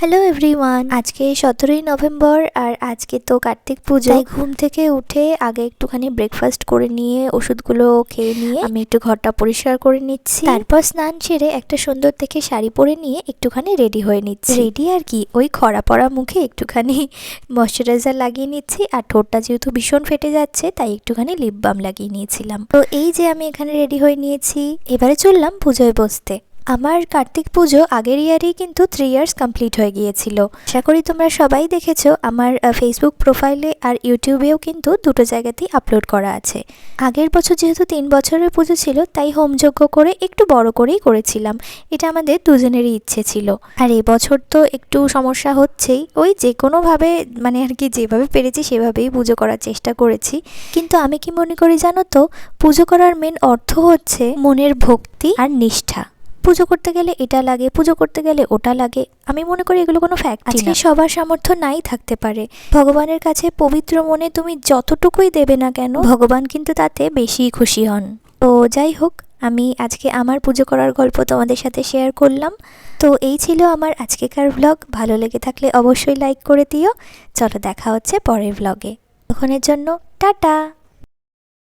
Hello everyone, আজকে 17ই November আর আজকে তো কার্তিক পুজো। তাই ঘুম থেকে উঠে আগে একটুখানি ব্রেকফাস্ট করে নিয়ে ওষুধগুলো খেয়ে নিয়ে আমি একটু ঘরটা পরিষ্কার করে নিচ্ছি। তারপর স্নান সেরে একটা সুন্দর দেখে শাড়ি পরে নিয়ে একটুখানি রেডি হয়ে নিচ্ছি। রেডি আর কি, ওই খরা পড়া মুখে একটুখানি ময়শ্চারাইজার লাগিয়ে নিচ্ছি, আর ঠোঁটটা যেহেতু ভীষণ ফেটে যাচ্ছে তাই একটুখানি লিপ বাম লাগিয়ে নিয়েছিলাম। তো এই যে আমি এখানে রেডি হয়ে নিয়েছি, এবারে চললাম পুজোয় বসতে। আমার কার্তিক পুজো আগের ইয়ারেই কিন্তু 3 ইয়ার্স কমপ্লিট হয়ে গিয়েছিল। আশা করি তোমরা সবাই দেখেছো, আমার ফেসবুক প্রোফাইলে আর ইউটিউবেও কিন্তু দুটো জায়গাতেই আপলোড করা আছে। আগের বছর যেহেতু 3 বছরের পুজো ছিল তাই হোমযজ্ঞ করে একটু বড় করেই করেছিলাম, এটা আমাদের দুজনেরই ইচ্ছে ছিল। আর এবছর তো একটু সমস্যা হচ্ছেই, ওই যে কোনোভাবে মানে আর কি যেভাবে পেরেছি সেভাবেই পুজো করার চেষ্টা করেছি। কিন্তু আমি কি মনে করি জানো তো, পুজো করার মেন অর্থ হচ্ছে মনের ভক্তি আর নিষ্ঠা। পুজো করতে গেলে এটা লাগে, পুজো করতে গেলে ওটা লাগে, আমি মনে করি এগুলো কোনো ফ্যাক্ট না। আজকে সবার সামর্থ্য নাই থাকতে পারে, ভগবানের কাছে পবিত্র মনে তুমি যতটুকুই দেবে না কেন ভগবান কিন্তু তাতে বেশি খুশি হন। তো যাই হোক, আমি আজকে আমার পুজো করার গল্প তোমাদের সাথে শেয়ার করলাম। তো এই ছিল আমার আজকেকার ভ্লগ। ভালো লেগে থাকলে অবশ্যই লাইক করে দিও। চলো দেখা হচ্ছে পরের ভ্লগে, তখনের জন্য টাটা।